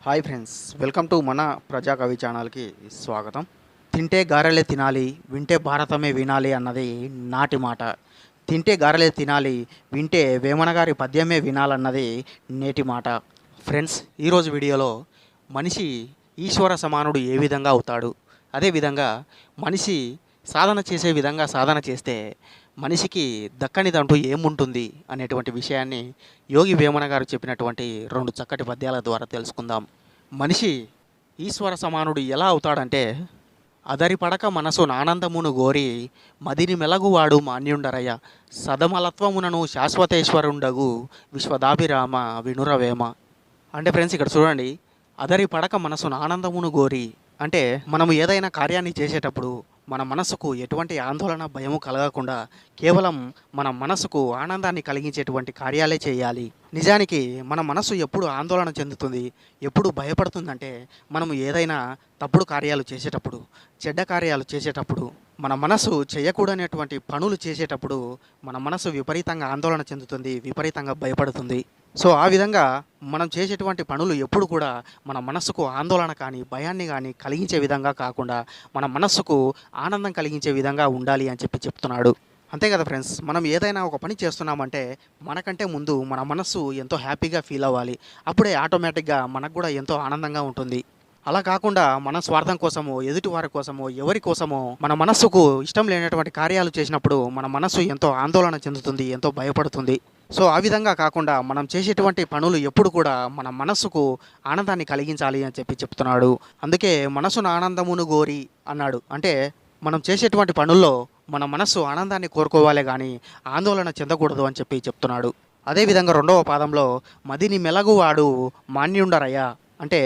Hi friends, welcome to మన ప్రజా కవి ఛానల్కి స్వాగతం. తింటే గారెలే తినాలి, వింటే భారతమే వినాలి అన్నది నాటి మాట. తింటే గారెలే తినాలి, వింటే వేమన గారి పద్యమే వినాలన్నది నేటి మాట. ఫ్రెండ్స్, ఈరోజు వీడియోలో మనిషి ఈశ్వర సమానుడు ఏ విధంగా అవుతాడు, అదేవిధంగా మనిషి సాధన చేసే విధంగా సాధన చేస్తే మనిషికి దక్కనిదంటూ ఏముంటుంది అనేటువంటి విషయాన్ని యోగి వేమన గారు చెప్పినటువంటి రెండు చక్కటి పద్యాల ద్వారా తెలుసుకుందాం. మనిషి ఈశ్వర సమానుడు ఎలా అవుతాడంటే, అదరిపడక మనసు ఆనందమును గోరి మదిని మెలగువాడు మాన్యుండరయ్య, సదమలత్వమునను శాశ్వతేశ్వరుండగు విశ్వదాభిరామ వినురవేమ. అంటే ఫ్రెండ్స్, ఇక్కడ చూడండి, అదరి పడక మనసును ఆనందమును గోరి అంటే మనము ఏదైనా కార్యాన్ని చేసేటప్పుడు మన మనసుకు ఎటువంటి ఆందోళన భయము కలగకుండా కేవలం మన మనసుకు ఆనందాన్ని కలిగించేటువంటి కార్యాలే చేయాలి. నిజానికి మన మనసు ఎప్పుడు ఆందోళన చెందుతుంది, ఎప్పుడు భయపడుతుందంటే మనము ఏదైనా తప్పుడు కార్యాలు చేసేటప్పుడు, చెడ్డ కార్యాలు చేసేటప్పుడు, మన మనసు చేయకూడనటువంటి పనులు చేసేటప్పుడు మన మనసు విపరీతంగా ఆందోళన చెందుతుంది, విపరీతంగా భయపడుతుంది. సో ఆ విధంగా మనం చేసేటువంటి పనులు ఎప్పుడు కూడా మన మనస్సుకు ఆందోళన కానీ భయాన్ని కానీ కలిగించే విధంగా కాకుండా మన మనస్సుకు ఆనందం కలిగించే విధంగా ఉండాలి అని చెప్తున్నాడు. అంతే కదా ఫ్రెండ్స్, మనం ఏదైనా ఒక పని చేస్తున్నామంటే మనకంటే ముందు మన మనస్సు ఎంతో హ్యాపీగా ఫీల్ అవ్వాలి. అప్పుడే ఆటోమేటిక్గా మనకు కూడా ఎంతో ఆనందంగా ఉంటుంది. అలా కాకుండా మన స్వార్థం కోసమో, ఎదుటి వారి కోసమో, ఎవరి కోసమో మన మనస్సుకు ఇష్టం లేనటువంటి కార్యాలు చేసినప్పుడు మన మనస్సు ఎంతో ఆందోళన చెందుతుంది, ఎంతో భయపడుతుంది. సో ఆ విధంగా కాకుండా మనం చేసేటువంటి పనులు ఎప్పుడు కూడా మన మనస్సుకు ఆనందాన్ని కలిగించాలి అని చెప్తున్నాడు. అందుకే మనసును ఆనందమును గోరి అన్నాడు. అంటే మనం చేసేటువంటి పనుల్లో మన మనస్సు ఆనందాన్ని కోరుకోవాలే కానీ ఆందోళన చెందకూడదు అని చెప్తున్నాడు. అదేవిధంగా రెండవ పాదంలో మదిని మెలగువాడు మాన్యుండరయ్య అంటే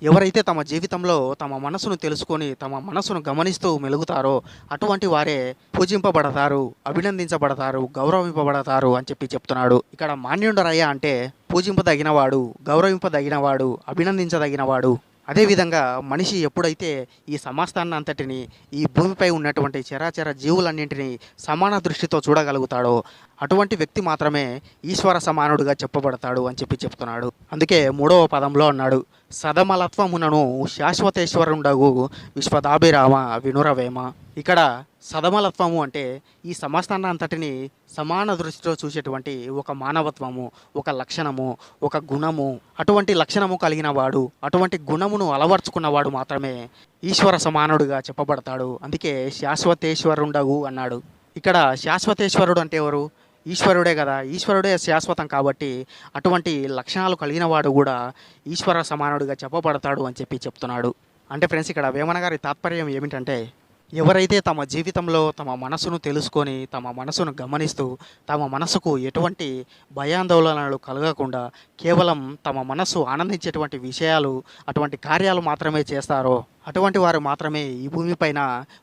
ఎవరైతే తమ జీవితంలో తమ మనసును తెలుసుకొని తమ మనసును గమనిస్తూ మెలుగుతారో అటువంటి వారే పూజింపబడతారు, అభినందించబడతారు, గౌరవింపబడతారు అని చెప్తున్నాడు. ఇక్కడ మాన్యుండరయ్య అంటే పూజింపదగినవాడు, గౌరవింపదగినవాడు, అభినందించదగినవాడు. అదేవిధంగా మనిషి ఎప్పుడైతే ఈ సమస్తాన్ని అంతటిని, ఈ భూమిపై ఉన్నటువంటి చరాచర జీవులన్నింటినీ సమాన దృష్టితో చూడగలుగుతాడో అటువంటి వ్యక్తి మాత్రమే ఈశ్వర సమానుడుగా చెప్పబడతాడు అని చెప్తున్నాడు. అందుకే మూడవ పదంలో అన్నాడు, సదమలత్వమునను శాశ్వతేశ్వరుండగు విశ్వదాభిరామ వినురవేమ. ఇక్కడ సదమలత్వము అంటే ఈ సమస్తాన్ని అంతటిని సమాన దృష్టితో చూసేటువంటి ఒక మానవత్వము, ఒక లక్షణము, ఒక గుణము, అటువంటి లక్షణము కలిగిన వాడు, అటువంటి గుణమును అలవర్చుకున్నవాడు మాత్రమే ఈశ్వర సమానుడుగా చెప్పబడతాడు. అందుకే శాశ్వతేశ్వరుండగు అన్నాడు. ఇక్కడ శాశ్వతేశ్వరుడు అంటే ఎవరు? ఈశ్వరుడే కదా. ఈశ్వరుడే శాశ్వతం కాబట్టి అటువంటి లక్షణాలు కలిగిన వాడు కూడా ఈశ్వర సమానుడిగా చెప్పబడతాడు అని చెప్తున్నాడు. అంటే ఫ్రెండ్స్, ఇక్కడ వేమన గారి తాత్పర్యం ఏమిటంటే, ఎవరైతే తమ జీవితంలో తమ మనసును తెలుసుకొని తమ మనసును గమనిస్తూ తమ మనసుకు ఎటువంటి భయాందోళనలు కలగకుండా కేవలం తమ మనసు ఆనందించేటువంటి విషయాలు, అటువంటి కార్యాలు మాత్రమే చేస్తారో అటువంటి వారు మాత్రమే ఈ భూమిపైన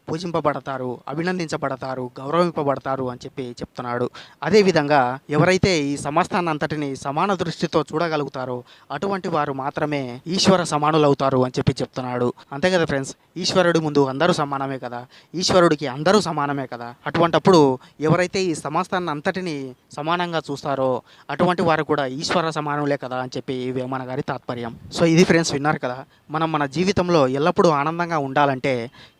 పూజింపబడతారు, అభినందించబడతారు, గౌరవింపబడతారు అని చెప్తున్నాడు. అదేవిధంగా ఎవరైతే ఈ సమస్తాన్ని అంతటిని సమాన దృష్టితో చూడగలుగుతారో అటువంటి వారు మాత్రమే ఈశ్వర సమానులు అవుతారు అని చెప్తున్నాడు. అంతే కదా ఫ్రెండ్స్, ఈశ్వరుడి ముందు అందరూ సమానమే కదా, ఈశ్వరుడికి అందరూ సమానమే కదా. అటువంటప్పుడు ఎవరైతే ఈ సమస్తాన్ని అంతటిని సమానంగా చూస్తారో అటువంటి వారు కూడా ఈశ్వర సమానులే కదా అని వేమన గారి తాత్పర్యం. సో ఇది ఫ్రెండ్స్, విన్నారు కదా. మనం మన జీవితంలో ఎల్లప్పుడూ ఆనందంగా ఉండాలంటే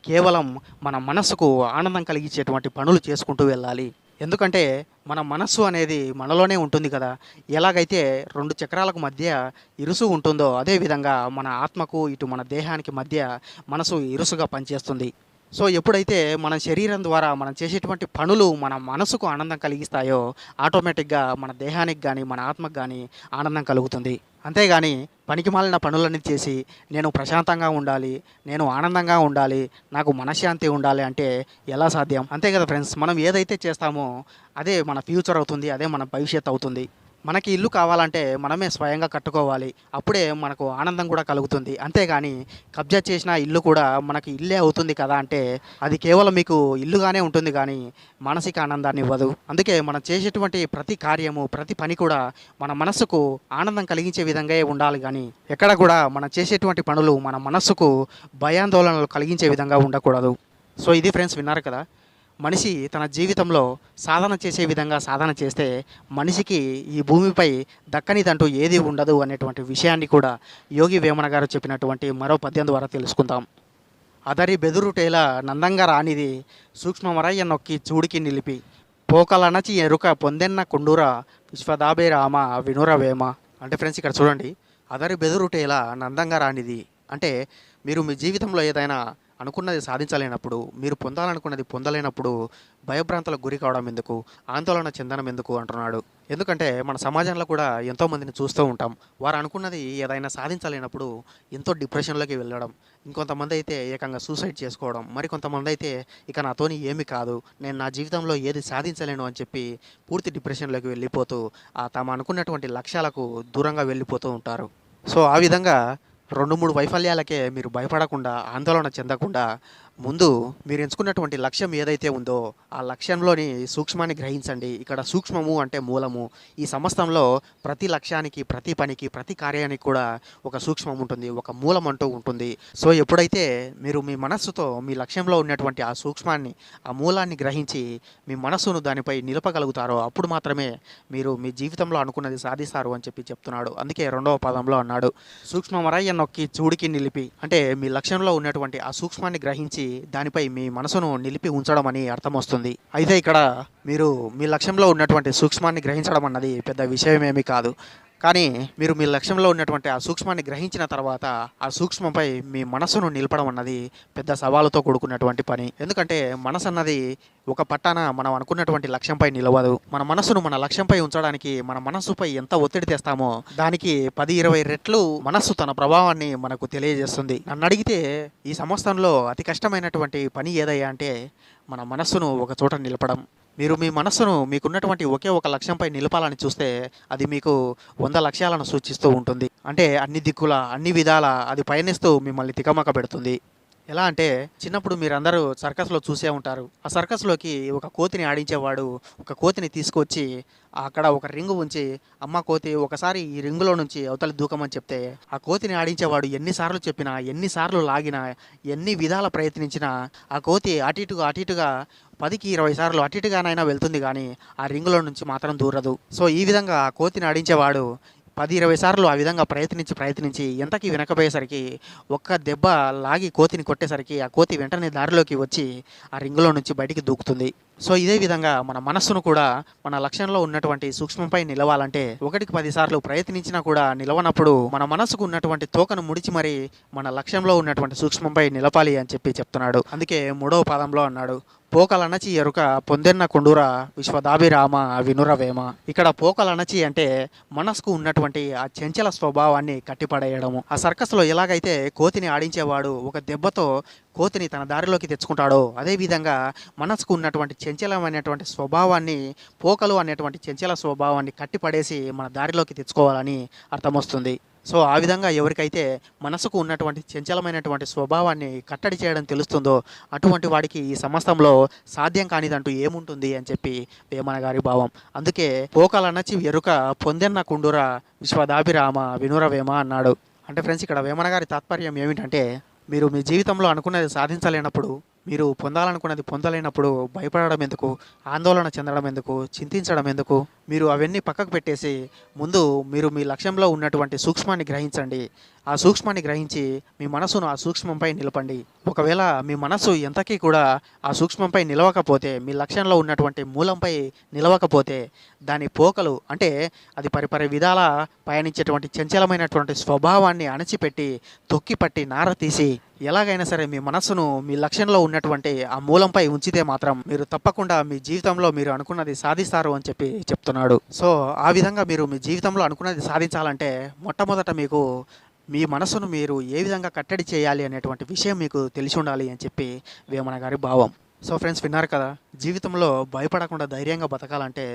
కేవలం మన మనసుకు ఆనందం కలిగించేటువంటి పనులు చేసుకుంటూ వెళ్ళాలి. ఎందుకంటే మన మనస్సు అనేది మనలోనే ఉంటుంది కదా. ఎలాగైతే రెండు చక్రాలకు మధ్య ఇరుసు ఉంటుందో అదేవిధంగా మన ఆత్మకు ఇటు మన దేహానికి మధ్య మనసు ఇరుసుగా పనిచేస్తుంది. సో ఎప్పుడైతే మన శరీరం ద్వారా మనం చేసేటువంటి పనులు మన మనసుకు ఆనందం కలిగిస్తాయో ఆటోమేటిక్గా మన దేహానికి కానీ మన ఆత్మకు కానీ ఆనందం కలుగుతుంది. అంతేగాని పనికిమాలిన పనులన్నీ చేసి నేను ప్రశాంతంగా ఉండాలి, నేను ఆనందంగా ఉండాలి, నాకు మనశ్శాంతి ఉండాలి అంటే ఎలా సాధ్యం? అంతే కదా ఫ్రెండ్స్, మనం ఏదైతే చేస్తామో అదే మన ఫ్యూచర్ అవుతుంది, అదే మన భవిష్యత్తు అవుతుంది. మనకి ఇల్లు కావాలంటే మనమే స్వయంగా కట్టుకోవాలి, అప్పుడే మనకు ఆనందం కూడా కలుగుతుంది. అంతేగాని కబ్జా చేసిన ఇల్లు కూడా మనకి ఇల్లే అవుతుంది కదా అంటే అది కేవలం మీకు ఇల్లుగానే ఉంటుంది కానీ మానసిక ఆనందాన్ని ఇవ్వదు. అందుకే మనం చేసేటువంటి ప్రతి కార్యము, ప్రతి పని కూడా మన మనస్సుకు ఆనందం కలిగించే విధంగా ఉండాలి కానీ ఎక్కడ కూడా మనం చేసేటువంటి పనులు మన మనస్సుకు భయాందోళనలు కలిగించే విధంగా ఉండకూడదు. సో ఇది ఫ్రెండ్స్, విన్నారు కదా. మనిషి తన జీవితంలో సాధన చేసే విధంగా సాధన చేస్తే మనిషికి ఈ భూమిపై దక్కనిదంటూ ఏది ఉండదు అనేటువంటి విషయాన్ని కూడా యోగి వేమన గారు చెప్పినటువంటి మరో పద్యం ద్వారా తెలుసుకుందాం. అదరి బెదురుటేల నందంగా రానిది సూక్ష్మమరయ్య నొక్కి చూడికి నిలిపి పోకలనచి ఎరుక పొందెన్న కుండూర విశ్వదాభే రామ వినురవేమ. అంటే ఫ్రెండ్స్ ఇక్కడ చూడండి, అదరి బెదురుటేల నందంగా రానిది అంటే మీరు మీ జీవితంలో ఏదైనా అనుకున్నది సాధించలేనప్పుడు, మీరు పొందాలనుకున్నది పొందలేనప్పుడు భయభ్రాంతులకు గురి కావడం ఎందుకు, ఆందోళన చెందడం ఎందుకు అంటున్నాడు. ఎందుకంటే మన సమాజంలో కూడా ఎంతోమందిని చూస్తూ ఉంటాం. వారు అనుకున్నది ఏదైనా సాధించలేనప్పుడు ఎంతో డిప్రెషన్లోకి వెళ్ళడం, ఇంకొంతమంది అయితే ఏకంగా సూసైడ్ చేసుకోవడం, మరికొంతమంది అయితే ఇక నాతోని ఏమీ కాదు, నేను నా జీవితంలో ఏది సాధించలేను అని చెప్పి పూర్తి డిప్రెషన్లోకి వెళ్ళిపోతూ తాము అనుకున్నటువంటి లక్ష్యాలకు దూరంగా వెళ్ళిపోతూ ఉంటారు. సో ఆ విధంగా 2-3 వైఫల్యాలకే మీరు భయపడకుండా, ఆందోళన చెందకుండా ముందు మీరు ఎంచుకున్నటువంటి లక్ష్యం ఏదైతే ఉందో ఆ లక్ష్యంలోని సూక్ష్మాన్ని గ్రహించండి. ఇక్కడ సూక్ష్మము అంటే మూలము. ఈ సమస్తంలో ప్రతి లక్ష్యానికి, ప్రతి పనికి, ప్రతి కార్యానికి కూడా ఒక సూక్ష్మం ఉంటుంది, ఒక మూలం అంటూ ఉంటుంది. సో ఎప్పుడైతే మీరు మీ మనస్సుతో మీ లక్ష్యంలో ఉన్నటువంటి ఆ సూక్ష్మాన్ని, ఆ మూలాన్ని గ్రహించి మీ మనస్సును దానిపై నిలపగలుగుతారో అప్పుడు మాత్రమే మీరు మీ జీవితంలో అనుకున్నది సాధిస్తారు అని చెప్పి చెప్తున్నాడు. అందుకే 2వ పదంలో అన్నాడు, సూక్ష్మమరయ్య నొక్కి చూడికి నిలిపి. అంటే మీ లక్ష్యంలో ఉన్నటువంటి ఆ సూక్ష్మాన్ని గ్రహించి దానిపై మీ మనసును నిలిపి ఉంచడం అని అర్థం వస్తుంది. అయితే ఇక్కడ మీరు మీ లక్ష్యంలో ఉన్నటువంటి సూక్ష్మాన్ని గ్రహించడం అన్నది పెద్ద విషయమేమీ కాదు. కానీ మీరు మీ లక్ష్యంలో ఉన్నటువంటి ఆ సూక్ష్మాన్ని గ్రహించిన తర్వాత ఆ సూక్ష్మంపై మీ మనసును నిలపడం అన్నది పెద్ద సవాలుతో కూడుకున్నటువంటి పని. ఎందుకంటే మనసు అన్నది ఒక పట్టాన మనం అనుకున్నటువంటి లక్ష్యంపై నిలవదు. మన మనసును మన లక్ష్యంపై ఉంచడానికి మన మనస్సుపై ఎంత ఒత్తిడి తెస్తామో దానికి 10-20 రెట్లు మనస్సు తన ప్రభావాన్ని మనకు తెలియజేస్తుంది. నన్ను అడిగితే ఈ సంవత్సరంలో అతి కష్టమైనటువంటి పని ఏదయ్యా అంటే మన మనస్సును ఒక చోట నిలపడం. మీరు మీ మనస్సును మీకున్నటువంటి ఒకే ఒక లక్ష్యంపై నిలపాలని చూస్తే అది మీకు 100 లక్ష్యాలను సూచిస్తూ ఉంటుంది. అంటే అన్ని దిక్కుల, అన్ని విధాల అది పయనిస్తూ మిమ్మల్ని తికమక పెడుతుంది. ఎలా అంటే చిన్నప్పుడు మీరందరూ సర్కస్లో చూసే ఉంటారు. ఆ సర్కస్లోకి ఒక కోతిని ఆడించేవాడు ఒక కోతిని తీసుకొచ్చి అక్కడ ఒక రింగు ఉంచి, అమ్మ కోతి ఒకసారి ఈ రింగులో నుంచి అవతలి దూకమని చెప్తే ఆ కోతిని ఆడించేవాడు ఎన్నిసార్లు చెప్పినా, ఎన్నిసార్లు లాగినా, ఎన్ని విధాల ప్రయత్నించినా ఆ కోతి అటు ఇటుగా 10-20 సార్లు అటు ఇటుగానైనా వెళ్తుంది కానీ ఆ రింగులో నుంచి మాత్రం దూరదు. సో ఈ విధంగా ఆ కోతిని ఆడించేవాడు 10-20 సార్లు ఆ విధంగా ప్రయత్నించి ఎంతకీ వినకపోయేసరికి ఒక్క దెబ్బ లాగి కోతిని కొట్టేసరికి ఆ కోతి వెంటనే దారిలోకి వచ్చి ఆ రింగులో నుంచి బయటికి దూకుతుంది. సో ఇదే విధంగా మన మనస్సును కూడా మన లక్ష్యంలో ఉన్నటువంటి సూక్ష్మంపై నిలవాలంటే 1-10 సార్లు ప్రయత్నించినా కూడా నిలవనప్పుడు మన మనసుకు ఉన్నటువంటి తోకను ముడిచి మరి మన లక్ష్యంలో ఉన్నటువంటి సూక్ష్మంపై నిలపాలి అని చెప్పి చెప్తున్నాడు. అందుకే 3వ పదంలో అన్నాడు, పోకలనచి ఎరుక పొందెన్న కుండూర విశ్వదాభిరామ వినురవేమ. ఇక్కడ పోకలనచి అంటే మనసుకు ఉన్నటువంటి ఆ చంచల స్వభావాన్ని కట్టిపడేయడము. ఆ సర్కస్లో ఎలాగైతే కోతిని ఆడించేవాడు ఒక దెబ్బతో కోతిని తన దారిలోకి తెచ్చుకుంటాడో అదేవిధంగా మనసుకు ఉన్నటువంటి చంచలమైనటువంటి స్వభావాన్ని, పోకలు అనేటువంటి చంచల స్వభావాన్ని కట్టిపడేసి మన దారిలోకి తెచ్చుకోవాలని అర్థమొస్తుంది. సో ఆ విధంగా ఎవరికైతే మనసుకు ఉన్నటువంటి చంచలమైనటువంటి స్వభావాన్ని కట్టడి చేయడం తెలుస్తుందో అటువంటి వాడికి ఈ సమస్తంలో సాధ్యం కానిదంటూ ఏముంటుంది అని చెప్పి వేమన గారి భావం. అందుకే పోకలనచి ఎరుక పొందెన్న కుండూర విశ్వదాభిరామ వినురవేమ అన్నాడు. అంటే ఫ్రెండ్స్ ఇక్కడ వేమన గారి తాత్పర్యం ఏమిటంటే మీరు మీ జీవితంలో అనుకున్నది సాధించలేనప్పుడు, మీరు పొందాలనుకున్నది పొందలేనప్పుడు భయపడడం ఎందుకు, ఆందోళన చెందడం ఎందుకు, చింతించడం ఎందుకు? మీరు అవన్నీ పక్కకు పెట్టేసి ముందు మీరు మీ లక్ష్యంలో ఉన్నటువంటి సూక్ష్మాన్ని గ్రహించండి. ఆ సూక్ష్మాన్ని గ్రహించి మీ మనసును ఆ సూక్ష్మంపై నిలపండి. ఒకవేళ మీ మనసు ఎంతకీ కూడా ఆ సూక్ష్మంపై నిలవకపోతే, మీ లక్ష్యంలో ఉన్నటువంటి మూలంపై నిలవకపోతే దాని పోకలు అంటే అది పరిపరి విధాల పయనించేటువంటి చంచలమైనటువంటి స్వభావాన్ని అణచిపెట్టి తొక్కిపట్టి నార తీసి ఎలాగైనా సరే మీ మనస్సును మీ లక్ష్యంలో ఉన్నటువంటి ఆ మూలంపై ఉంచితే మాత్రం మీరు తప్పకుండా మీ జీవితంలో మీరు అనుకున్నది సాధిస్తారు అని చెప్పి చెప్తున్నాడు. సో ఆ విధంగా మీరు మీ జీవితంలో అనుకున్నది సాధించాలంటే మొట్టమొదట మీకు మీ మనసును మీరు ఏ విధంగా కట్టడి చేయాలి అనేటువంటి విషయం మీకు తెలిసి ఉండాలి అని చెప్పి వేమన గారి భావం. సో ఫ్రెండ్స్ విన్నారు కదా, జీవితంలో భయపడకుండా ధైర్యంగా బతకాలంటే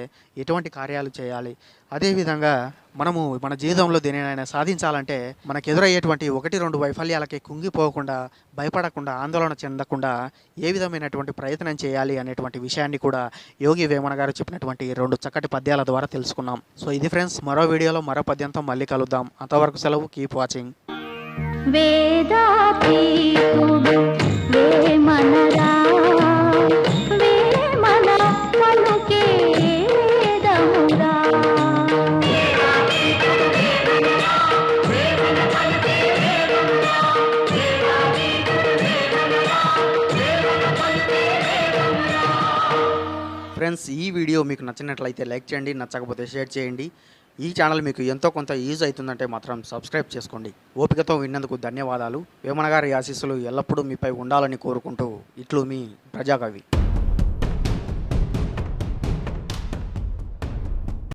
ఎటువంటి కార్యాలు చేయాలి, అదేవిధంగా మనము మన జీవితంలో దేనినైనా సాధించాలంటే మనకు ఎదురయ్యేటువంటి 1-2 వైఫల్యాలకి కుంగిపోకుండా, భయపడకుండా, ఆందోళన చెందకుండా ఏ విధమైనటువంటి ప్రయత్నం చేయాలి అనేటువంటి విషయాన్ని కూడా యోగి వేమన గారు చెప్పినటువంటి 2 చక్కటి పద్యాల ద్వారా తెలుసుకున్నాం. సో ఇది ఫ్రెండ్స్, మరో వీడియోలో మరో పద్యంతో మళ్ళీ కలుద్దాం. అంతవరకు సెలవు. Keep watching. వేదా ఫ్రెండ్స్, ఈ వీడియో మీకు నచ్చినట్లయితే లైక్ చేయండి, నచ్చకపోతే షేర్ చేయండి. ఈ ఛానల్ మీకు ఎంతో కొంత యూజ్ అవుతుందంటే మాత్రం సబ్స్క్రైబ్ చేసుకోండి. ఓపికతో విన్నందుకు ధన్యవాదాలు. వేమన గారి ఆశీస్సులు ఎల్లప్పుడూ మీపై ఉండాలని కోరుకుంటూ ఇట్లు మీ ప్రజాకవి.